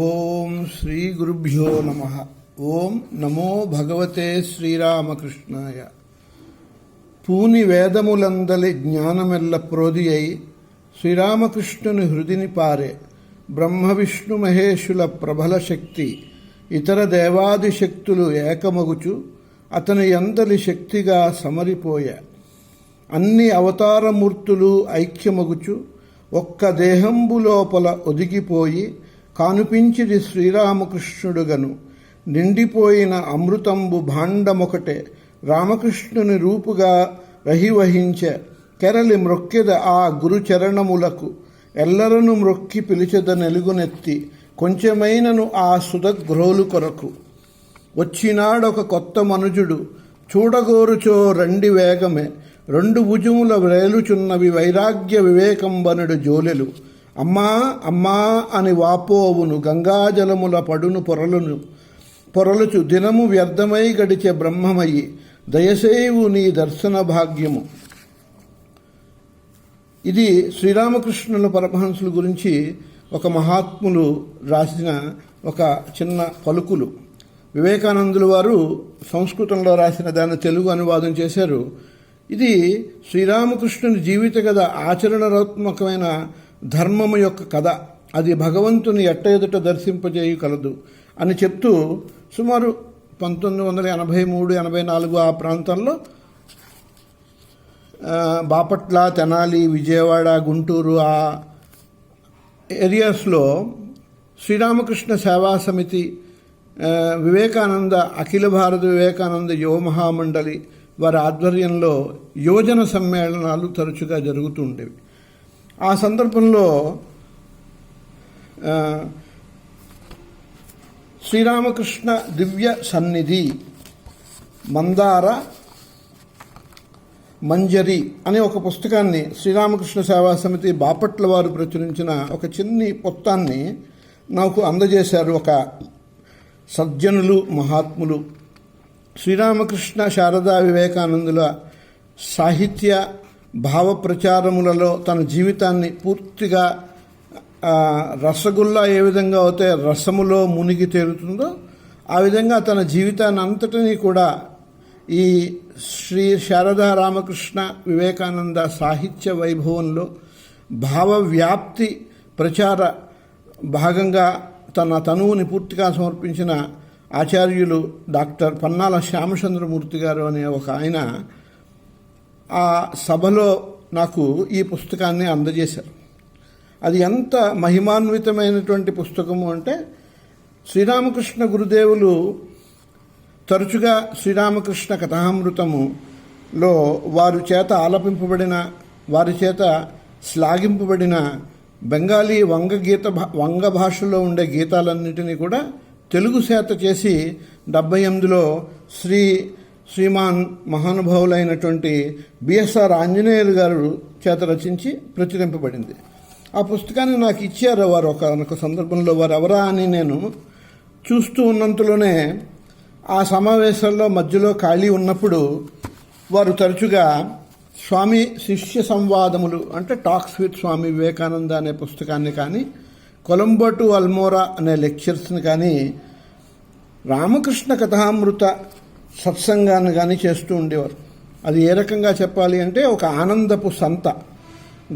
ఓం శ్రీ గురుభ్యో నమః. ఓం నమో భగవతే శ్రీరామకృష్ణాయ. పూని వేదములందలి జ్ఞానమెల్ల ప్రోది అయి శ్రీరామకృష్ణుని హృదిని పారే బ్రహ్మ విష్ణు మహేశుల ప్రబల శక్తి ఇతర దేవాది శక్తులు ఏకమగుచు అతని అందలి శక్తిగా సమరిపోయే అన్ని అవతారమూర్తులు ఐక్యమగుచు ఒక్క దేహంబు లోపల ఒదిగిపోయి కానుపించిది శ్రీరామకృష్ణుడుగను. నిండిపోయిన అమృతంబు భాండమొకటే రామకృష్ణుని రూపుగా రహివహించే కెరలి మ్రొక్కెద ఆ గురుచరణములకు ఎల్లరను మ్రొక్కి పిలిచెద నెలుగునెత్తి కొంచెమైనను ఆ సుధగ్రోలు కొరకు. వచ్చినాడొక కొత్త మనుజుడు చూడగోరుచో రండి వేగమే రెండు భుజముల వ్రేలుచున్నవి వైరాగ్య వివేకంబనుడు జోలెలు. అమ్మా అమ్మా అని వాపోవును గంగాజలముల పడును పొరలుచు దినము వ్యర్థమై గడిచే బ్రహ్మమయ్యి దయసేవు నీ దర్శన భాగ్యము. ఇది శ్రీరామకృష్ణుల పరమహంసుల గురించి ఒక మహాత్ములు రాసిన ఒక చిన్న పలుకులు. వివేకానందుల వారు సంస్కృతంలో రాసిన దాన్ని తెలుగు అనువాదం చేశారు. ఇది శ్రీరామకృష్ణుని జీవిత కథ, ఆచరణాత్మకమైన ధర్మము యొక్క కథ. అది భగవంతుని ఎట్ట ఎదుట దర్శింపజేయు కలదు అని చెప్తూ సుమారు 1983-84 ఆ ప్రాంతంలో బాపట్ల, తెనాలి, విజయవాడ, గుంటూరు ఆ ఏరియాస్లో శ్రీరామకృష్ణ సేవా సమితి, వివేకానంద అఖిల భారత వివేకానంద యువ మహామండలి వారి ఆధ్వర్యంలో యువజన సమ్మేళనాలు తరచుగా జరుగుతూ ఉండేవి. ఆ సందర్భంలో శ్రీరామకృష్ణ దివ్య సన్నిధి మందార మంజరి అనే ఒక పుస్తకాన్ని శ్రీరామకృష్ణ సేవా సమితి బాపట్ల వారు ప్రచురించిన ఒక చిన్ని పుస్తకాన్ని నాకు అందజేశారు ఒక సజ్జనులు, మహాత్ములు. శ్రీరామకృష్ణ శారదా వివేకానందుల సాహిత్య భావ ప్రచారములలో తన జీవితాన్ని పూర్తిగా రసగుల్లా ఏ విధంగా అయితే రసములో మునిగి తేలుతుందో ఆ విధంగా తన జీవితాన్ని అంతటినీ కూడా ఈ శ్రీ శారదా రామకృష్ణ వివేకానంద సాహిత్య వైభవంలో భావవ్యాప్తి ప్రచార భాగంగా తన తనువుని పూర్తిగా సమర్పించిన ఆచార్యులు డాక్టర్ పన్నాల శ్యామచంద్రమూర్తి గారు అనే ఒక ఆయన ఆ సభలో నాకు ఈ పుస్తకాన్ని అందజేశారు. అది ఎంత మహిమాన్వితమైనటువంటి పుస్తకము అంటే, శ్రీరామకృష్ణ గురుదేవులు తరచుగా శ్రీరామకృష్ణ కథామృతములో వారి చేత ఆలపింపబడిన, వారి చేత శ్లాఘింపబడిన బెంగాలీ వంగ భాషలో ఉండే గీతాలన్నిటినీ కూడా తెలుగు చేత చేసి 78లో శ్రీమాన్ మహానుభావులైనటువంటి బిఎస్ఆర్ ఆంజనేయులు గారు చేత రచించి ప్రచురింపబడింది. ఆ పుస్తకాన్ని నాకు ఇచ్చారు వారు ఒక సందర్భంలో. వారు ఎవరా అని నేను చూస్తూ ఉన్నంతలోనే ఆ సమావేశాల్లో మధ్యలో ఖాళీ ఉన్నప్పుడు వారు తరచుగా స్వామి శిష్య సంవాదములు అంటే టాక్స్ విత్ స్వామి వివేకానంద అనే పుస్తకాన్ని కానీ, కొలంబో టు అల్మోరా అనే లెక్చర్స్ని కానీ, రామకృష్ణ కథామృత సత్సంగాన్ని కానీ చేస్తూ ఉండేవారు. అది ఏ రకంగా చెప్పాలి అంటే ఒక ఆనందపు సంత.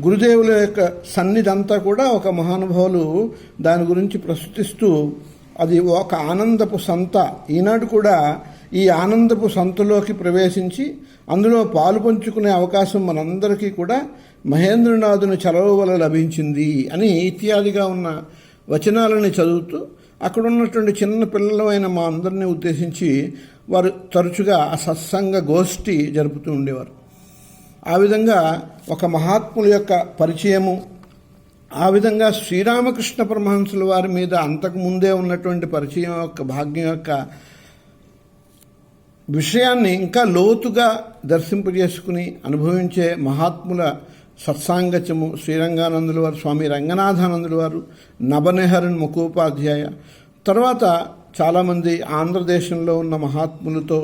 గురుదేవుల యొక్క సన్నిధి అంతా కూడా ఒక మహానుభావులు దాని గురించి ప్రస్తుతిస్తూ అది ఒక ఆనందపు సంత. ఈనాడు కూడా ఈ ఆనందపు సంతలోకి ప్రవేశించి అందులో పాలు పంచుకునే అవకాశం మనందరికీ కూడా మహేంద్రనాథుని చలవ వల్ల లభించింది అని ఇత్యాదిగా ఉన్న వచనాలని చదువుతూ అక్కడ ఉన్నటువంటి చిన్న పిల్లలమైన మా అందరినీ ఉద్దేశించి వారు తరచుగా ఆ సత్సంగ గోష్ఠి జరుపుతూ ఉండేవారు. ఆ విధంగా ఒక మహాత్ముల యొక్క పరిచయము, ఆ విధంగా శ్రీరామకృష్ణ పరమహంసుల వారి మీద అంతకుముందే ఉన్నటువంటి పరిచయం యొక్క భాగ్యం యొక్క విషయాన్ని ఇంకా లోతుగా దర్శింపజేసుకుని అనుభవించే మహాత్ముల సత్సాంగత్యము శ్రీరంగానందుల వారు, స్వామి రంగనాథానందుల వారు, నభనెహరన్ ముఖోపాధ్యాయ, తర్వాత చాలామంది ఆంధ్రదేశంలో ఉన్న మహాత్ములతో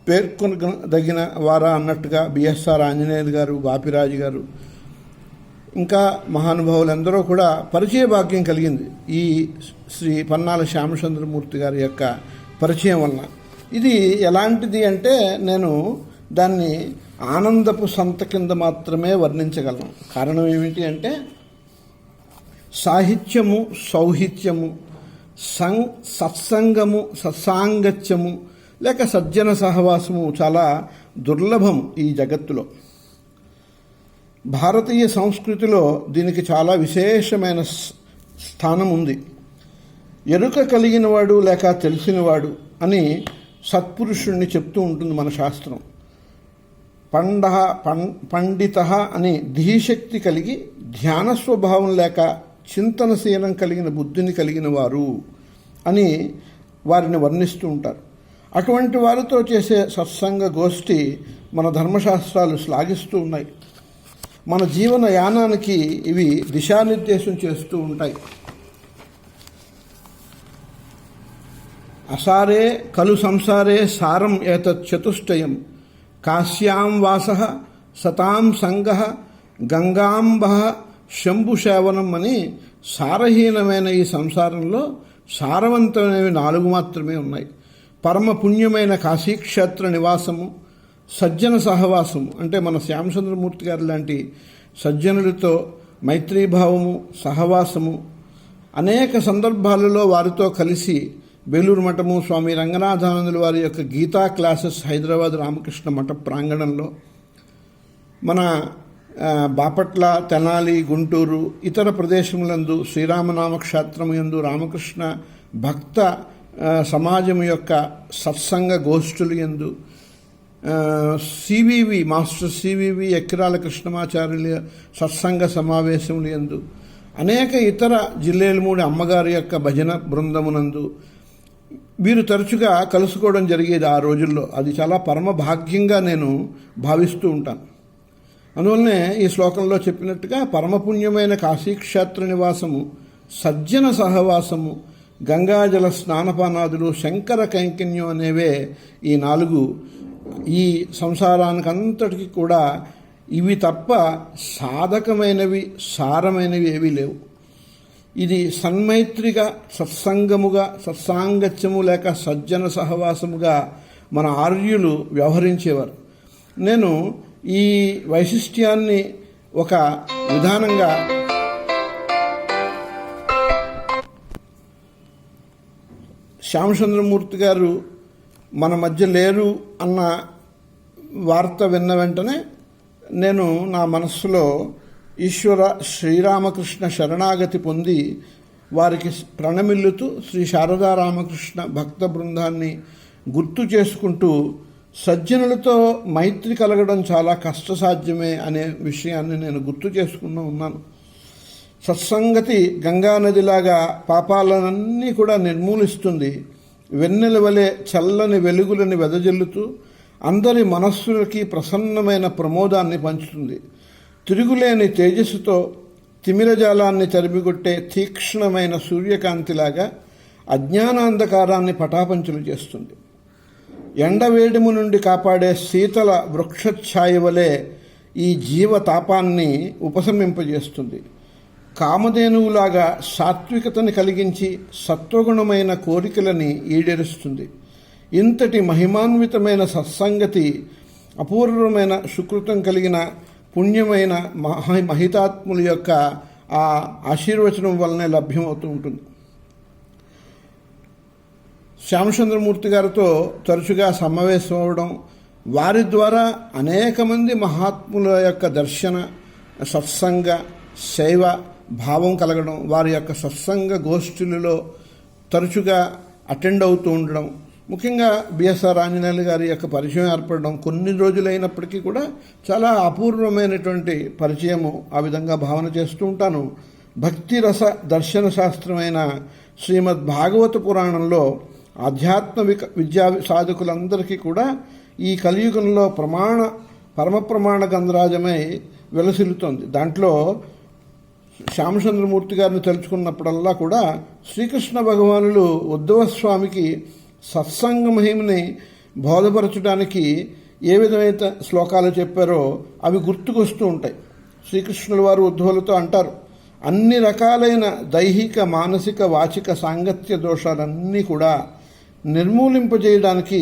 పేర్కొనదగిన వారా అన్నట్టుగా బిఎస్ఆర్ ఆంజనేయులు గారు, బాపిరాజు గారు, ఇంకా మహానుభావులందరూ కూడా పరిచయ భాగ్యం కలిగింది ఈ శ్రీ పన్నాల శ్యామసుందరమూర్తి గారి యొక్క పరిచయం వలన. ఇది ఎలాంటిది అంటే నేను దాన్ని ఆనందపు సంత కింద మాత్రమే వర్ణించగలను. కారణం ఏమిటి అంటే సాహిత్యము, సౌహిత్యము, సత్సంగము, సత్సాంగత్యము లేక సజ్జన సహవాసము చాలా దుర్లభం ఈ జగత్తులో. భారతీయ సంస్కృతిలో దీనికి చాలా విశేషమైన స్థానం ఉంది. ఎరుక కలిగినవాడు లేక తెలిసినవాడు అని సత్పురుషుణ్ణి చెప్తూ ఉంటుంది మన శాస్త్రం. పండిత అని ధీశక్తి కలిగి ధ్యాన స్వభావం లేక చింతనశీలం కలిగిన బుద్ధిని కలిగిన వారు అని వారిని వర్ణిస్తూ ఉంటారు. అటువంటి వారితో చేసే సత్సంగ గోష్ఠి మన ధర్మశాస్త్రాలు శ్లాఘిస్తూ ఉన్నాయి. మన జీవన యానానికి ఇవి దిశానిర్దేశం చేస్తూ ఉంటాయి. అసారే ఖలు సంసారే సారం ఏతత్ చతుష్టయం కాశ్యాం వాసః సతాం సంగః గంగాంబః శంభుసేవనం అని సారహీనమైన ఈ సంసారంలో సారవంతమైనవి 4 మాత్రమే ఉన్నాయి. పరమ పుణ్యమైన కాశీక్షేత్ర నివాసము, సజ్జన సహవాసము అంటే మన శ్యామసుందరమూర్తి గారు లాంటి సజ్జనులతో మైత్రీభావము, సహవాసము, అనేక సందర్భాలలో వారితో కలిసి బేలూరు మఠము, స్వామి రంగనాథానందుల వారి యొక్క గీతా క్లాసెస్ హైదరాబాద్ రామకృష్ణ మఠ ప్రాంగణంలో, మన బాపట్ల, తెనాలి, గుంటూరు ఇతర ప్రదేశములందు శ్రీరామనామ క్షేత్రము యందు రామకృష్ణ భక్త సమాజం యొక్క సత్సంగ గోష్ఠులు యందు, సివివి మాస్టర్ సివివి ఎక్కిరాల కృష్ణమాచార్యుల సత్సంగ సమావేశములు యందు, అనేక ఇతర జిల్లేలమూడి అమ్మగారి యొక్క భజన బృందమునందు వీరు తరచుగా కలుసుకోవడం జరిగేది ఆ రోజుల్లో. అది చాలా పరమ భాగ్యంగా నేను భావిస్తూ ఉంటాను. అందువల్లనే ఈ శ్లోకంలో చెప్పినట్టుగా పరమపుణ్యమైన కాశీక్షేత్ర నివాసము, సజ్జన సహవాసము, గంగాజల స్నానపానాదులు, శంకర కైంకర్యం అనేవే ఈ 4 ఈ సంసారానికంతటికి కూడా. ఇవి తప్ప సాధకమైనవి, సారమైనవి ఏవీ లేవు. ఇది సన్మైత్రిగా, సత్సంగముగా, సత్సాంగత్యము లేక సజ్జన సహవాసముగా మన ఆర్యులు వ్యవహరించేవారు. నేను ఈ వైశిష్ట్యాన్ని ఒక విధానంగా శ్యామసుందరమూర్తి గారు మన మధ్య లేరు అన్న వార్త విన్న వెంటనే నేను నా మనస్సులో ఈశ్వర శ్రీరామకృష్ణ శరణాగతి పొంది వారికి ప్రణమిల్లుతూ శ్రీ శారదా రామకృష్ణ భక్త బృందాన్ని గుర్తు చేసుకుంటూ సజ్జనులతో మైత్రి కలగడం చాలా కష్టసాధ్యమే అనే విషయాన్ని నేను గుర్తు చేసుకుంటూ ఉన్నాను. సత్సంగతి గంగానదిలాగా పాపాలనన్నీ కూడా నిర్మూలిస్తుంది. వెన్నెల వలె చల్లని వెలుగులని వెదజల్లుతూ అందరి మనస్సులకి ప్రసన్నమైన ప్రమోదాన్ని పంచుతుంది. తిరుగులేని తేజస్సుతో తిమిరజాలాన్ని తరిమికొట్టే తీక్ష్ణమైన సూర్యకాంతిలాగా అజ్ఞానాంధకారాన్ని పటాపంచలు చేస్తుంది. ఎండవేడిము నుండి కాపాడే శీతల వృక్షఛాయ వలె ఈ జీవతాపాన్ని ఉపశమింపజేస్తుంది. కామధేనువులాగా సాత్వికతని కలిగించి సత్వగుణమైన కోరికలని ఈడేరుస్తుంది. ఇంతటి మహిమాన్వితమైన సత్సంగతి అపూర్వమైన సుకృతం కలిగిన పుణ్యమైన మహితాత్ముల యొక్క ఆ ఆశీర్వచనం వలనే లభ్యమవుతూ ఉంటుంది. శ్యామసుందరమూర్తి గారితో తరచుగా సమావేశం అవడం, వారి ద్వారా అనేక మంది మహాత్ముల యొక్క దర్శన, సత్సంగ, శైవ భావం కలగడం, వారి యొక్క సత్సంగ గోష్ఠులలో తరచుగా అటెండ్ అవుతూ ఉండడం, ముఖ్యంగా బిఎస్ఆర్ ఆంజనేయులు గారి యొక్క పరిచయం ఏర్పడడం కొన్ని రోజులైనప్పటికీ కూడా చాలా అపూర్వమైనటువంటి పరిచయము. ఆ విధంగా భావన చేస్తూ ఉంటాను. భక్తి రస దర్శన శాస్త్రమైన శ్రీమద్ భాగవత పురాణంలో ఆధ్యాత్మిక విద్యా సాధకులందరికీ కూడా ఈ కలియుగంలో పరమ ప్రమాణ గంధరాజమై వెలసిల్లుతోంది. దాంట్లో శ్యామసుందరమూర్తి గారిని తలుచుకున్నప్పుడల్లా కూడా శ్రీకృష్ణ భగవానులు ఉద్ధవ స్వామికి సత్సంగ మహిమని బోధపరచడానికి ఏ విధమైన శ్లోకాలు చెప్పారో అవి గుర్తుకొస్తూ ఉంటాయి. శ్రీకృష్ణుల వారు ఉద్ధవులతో అంటారు, అన్ని రకాలైన దైహిక మానసిక వాచిక సాంగత్య దోషాలన్నీ కూడా నిర్మూలింపజేయడానికి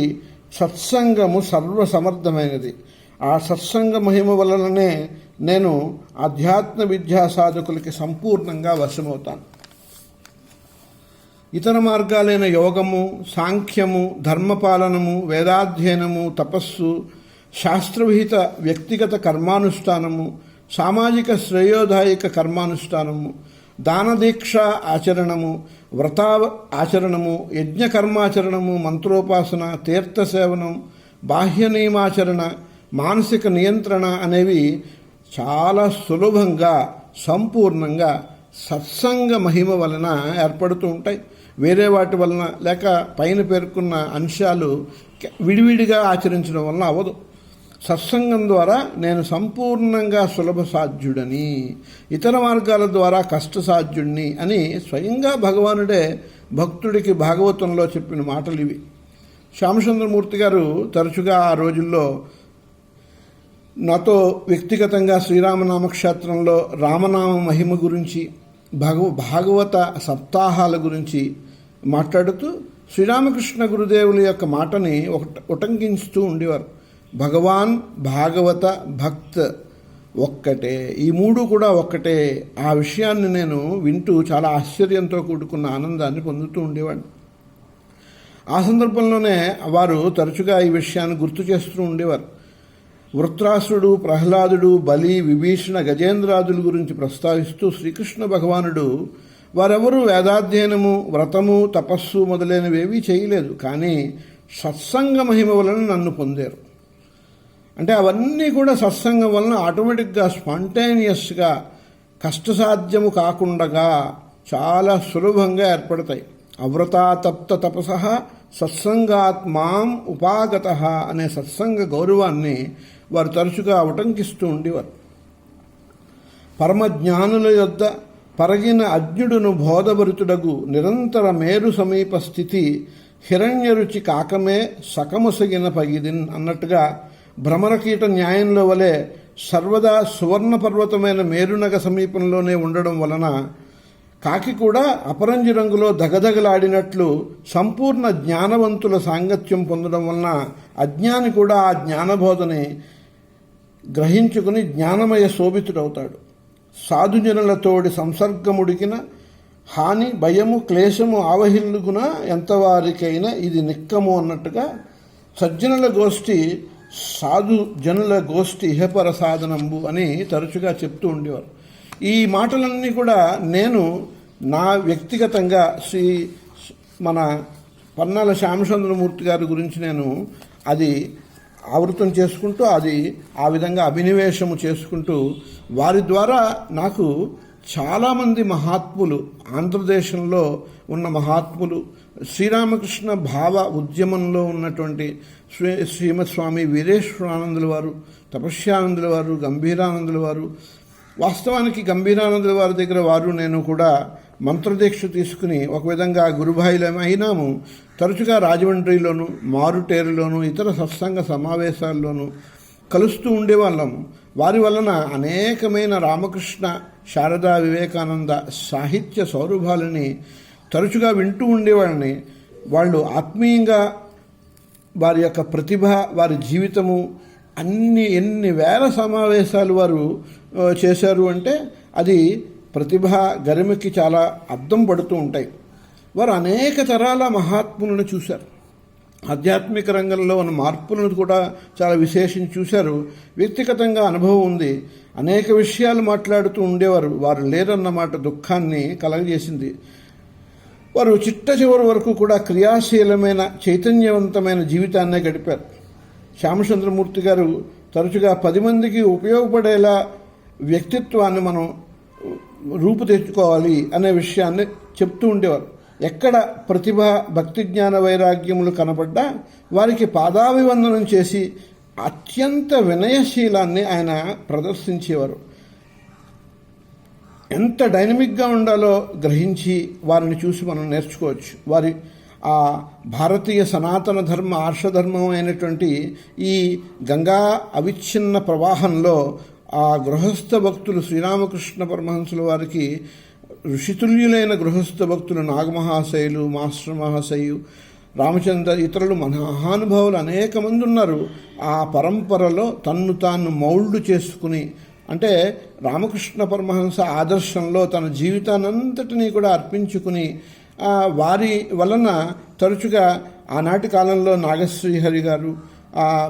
సత్సంగము సర్వసమర్థమైనది. ఆ సత్సంగ మహిమ వలననే నేను ఆధ్యాత్మ విద్యా సాధకులకి సంపూర్ణంగా వశమవుతాను. ఇతర మార్గాలైన యోగము, సాంఖ్యము, ధర్మపాలనము, వేదాధ్యయనము, తపస్సు, శాస్త్రవిహిత వ్యక్తిగత కర్మానుష్ఠానము, సామాజిక శ్రేయోదాయక కర్మానుష్ఠానము, దానదీక్ష ఆచరణము, వ్రత ఆచరణము, యజ్ఞకర్మాచరణము, మంత్రోపాసన, తీర్థసేవనం, బాహ్య నియమాచరణ, మానసిక నియంత్రణ అనేవి చాలా సులభంగా సంపూర్ణంగా సత్సంగ మహిమ వలన ఏర్పడుతూ ఉంటాయి. వేరే వాటి వలన లేక పైన పేర్కొన్న అంశాలు విడివిడిగా ఆచరించడం వలన అవ్వదు. సత్సంగం ద్వారా నేను సంపూర్ణంగా సులభ సాధ్యుడని, ఇతర మార్గాల ద్వారా కష్టసాధ్యుడిని అని స్వయంగా భగవానుడే భక్తుడికి భాగవతంలో చెప్పిన మాటలు ఇవి. శ్యామసుందరమూర్తి గారు తరచుగా ఆ రోజుల్లో నాతో వ్యక్తిగతంగా శ్రీరామనామక్షేత్రంలో రామనామ మహిమ గురించి, భాగవత సప్తాహాల గురించి మాట్లాడుతూ శ్రీరామకృష్ణ గురుదేవుల యొక్క మాటని ఉటంకించుతూ ఉండేవారు. భగవాన్, భాగవత, భక్త్ ఒక్కటే, ఈ మూడు కూడా ఒక్కటే. ఆ విషయాన్ని నేను వింటూ చాలా ఆశ్చర్యంతో కూడుకున్న ఆనందాన్ని పొందుతూ ఉండేవాడిని. ఆ సందర్భంలోనే వారు తరచుగా ఈ విషయాన్ని గుర్తు చేస్తూ ఉండేవారు. వృత్రాసుడు, ప్రహ్లాదుడు, బలి, విభీషణ, గజేంద్రాదుల గురించి ప్రస్తావిస్తూ శ్రీకృష్ణ భగవానుడు వారెవరూ వేదాధ్యయనము, వ్రతము, తపస్సు మొదలైనవేవీ చేయలేదు, కానీ సత్సంగ మహిమ వలన నన్ను పొందారు. అంటే అవన్నీ కూడా సత్సంగం వలన ఆటోమేటిక్గా స్పాంటేనియస్గా కష్టసాధ్యము కాకుండా చాలా సులభంగా ఏర్పడతాయి. అవ్రతాతప్త తపసః సత్సంగాత్మాం ఉపాగత అనే సత్సంగ గౌరవాన్ని వారు తరచుగా ఉటంకిస్తూ ఉండేవారు. పరమజ్ఞానుల యొద్ద పరగిన అజ్ఞుడును బోధభరితుడగు నిరంతర మేరు సమీప స్థితి హిరణ్యరుచి కాకమే సకమొసగిన పగిదిన్ అన్నట్టుగా భ్రమరకీట న్యాయంలో వలె సర్వదా సువర్ణ పర్వతమైన మేరునగ సమీపంలోనే ఉండడం వలన కాకి కూడా అపరంజి రంగులో దగదగలాడినట్లు సంపూర్ణ జ్ఞానవంతుల సాంగత్యం పొందడం వలన అజ్ఞాని కూడా ఆ జ్ఞానబోధని గ్రహించుకుని జ్ఞానమయ శోభితుడవుతాడు. సాధుజనులతోడి సంసర్గముడికిన హాని, భయము, క్లేశము ఆవహిల్లుగున ఎంతవారికైనా ఇది నిక్కము అన్నట్టుగా సజ్జనుల గోష్ఠి సాధుజనుల గోష్ఠి ఇహపర సాధనంబు అని తరచుగా చెప్తూ ఉండేవారు. ఈ మాటలన్నీ కూడా నేను నా వ్యక్తిగతంగా మన పన్నాల శ్యామసుందరమూర్తి గారి గురించి నేను అది ఆవృతం చేసుకుంటూ అది ఆ విధంగా అభినివేశము చేసుకుంటూ వారి ద్వారా నాకు చాలామంది మహాత్ములు, ఆంధ్రదేశంలో ఉన్న మహాత్ములు, శ్రీరామకృష్ణ భావ ఉద్యమంలో ఉన్నటువంటి శ్రీమద్ స్వామి వీరేశ్వరానందుల వారు, తపస్యానందుల వారు, గంభీరానందుల వారు, వాస్తవానికి గంభీరానందుల వారి దగ్గర వారు నేను కూడా మంత్రదీక్ష తీసుకుని ఒక విధంగా గురుభాయిలమే అయినాము. తరచుగా రాజమండ్రిలోను, మారుటేరులోను, ఇతర సత్సంగ సమావేశాల్లోనూ కలుస్తూ ఉండేవాళ్ళము. వారి వలన అనేకమైన రామకృష్ణ, శారదా, వివేకానంద సాహిత్య సౌరభాలని తరచుగా వింటూ ఉండేవాళ్ళని. వాళ్ళు ఆత్మీయంగా వారి యొక్క ప్రతిభ, వారి జీవితము ఎన్ని వేల సమావేశాలు వారు చేశారు అంటే అది ప్రతిభ గరిమకి చాలా అద్దం పడుతూ ఉంటాయి. వారు అనేక తరాల మహాత్ములను చూశారు. ఆధ్యాత్మిక రంగంలో ఉన్న మార్పులను కూడా చాలా విశేషించి చూశారు. వ్యక్తిగతంగా అనుభవం ఉంది. అనేక విషయాలు మాట్లాడుతూ ఉండేవారు. వారు లేరన్నమాట దుఃఖాన్ని కలగజేసింది. వారు చిట్ట చివరి వరకు కూడా క్రియాశీలమైన చైతన్యవంతమైన జీవితాన్నే గడిపారు. శ్యామసుందరమూర్తి గారు తరచుగా 10 మందికి ఉపయోగపడేలా వ్యక్తిత్వాన్ని మనం రూపుదిద్దుకోవాలి అనే విషయాన్ని చెప్తూ ఉండేవారు. ఎక్కడ ప్రతిభ, భక్తి, జ్ఞాన, వైరాగ్యములు కనబడ్డా వారికి పాదాభివందనం చేసి అత్యంత వినయశీలాన్ని ఆయన ప్రదర్శించేవారు. ఎంత డైనమిక్గా ఉండాలో గ్రహించి వారిని చూసి మనం నేర్చుకోవచ్చు. వారి ఆ భారతీయ సనాతన ధర్మ ఆర్షధర్మం అయినటువంటి ఈ గంగా అవిచ్ఛిన్న ప్రవాహంలో ఆ గృహస్థ భక్తులు శ్రీరామకృష్ణ పరమహంసుల వారికి ఋషితుల్యులైన గృహస్థ భక్తులు నాగమహాశయులు, మాస్టర్ మహాశయు, రామచంద్ర, ఇతరులు మహానుభావులు అనేక మంది ఉన్నారు. ఆ పరంపరలో తన్ను తాను మౌల్డ్ చేసుకుని, అంటే రామకృష్ణ పరమహంస ఆదర్శంలో తన జీవితానంతటినీ కూడా అర్పించుకుని వారి వలన తరచుగా ఆనాటి కాలంలో నాగశ్రీహరి గారు,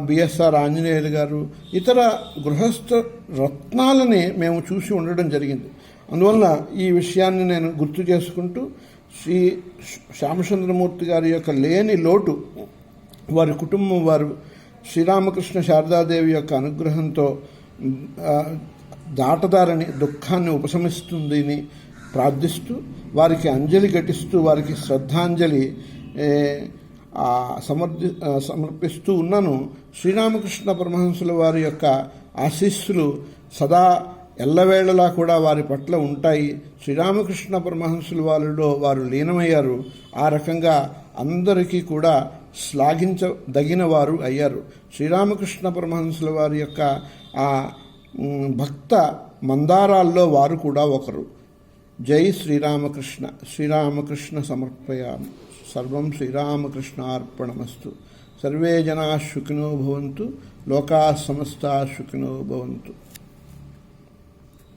బిఎస్ఆర్ ఆంజనేయులు గారు, ఇతర గృహస్థ రత్నాలని మేము చూసి ఉండడం జరిగింది. అందువల్ల ఈ విషయాన్ని నేను గుర్తు చేసుకుంటూ శ్రీ శ్యామసుందరమూర్తి గారి యొక్క లేని లోటు వారి కుటుంబం వారు శ్రీరామకృష్ణ శారదాదేవి యొక్క అనుగ్రహంతో దాటదారని దుఃఖాన్ని ఉపశమిస్తుందని ప్రార్థిస్తూ వారికి అంజలి ఘటిస్తూ వారికి శ్రద్ధాంజలి సమర్పిస్తూ ఉన్నాను. శ్రీరామకృష్ణ పరమహంసుల వారి యొక్క ఆశీస్సులు సదా ఎల్లవేళలా కూడా వారి పట్ల ఉంటాయి. శ్రీరామకృష్ణ పరమహంసుల వారిలో వారు లీనమయ్యారు. ఆ రకంగా అందరికీ కూడా శ్లాఘించదగిన వారు అయ్యారు. శ్రీరామకృష్ణ పరమహంసుల వారి యొక్క ఆ భక్త మందారాల్లో వారు కూడా ఒకరు. జై శ్రీరామకృష్ణ. శ్రీరామకృష్ణ సమర్పయామి. సర్వం శ్రీరామకృష్ణార్పణమస్తు. సర్వే జనా సుఖినో భవంతు. లోకా సమస్తా సుఖినో భవంతు.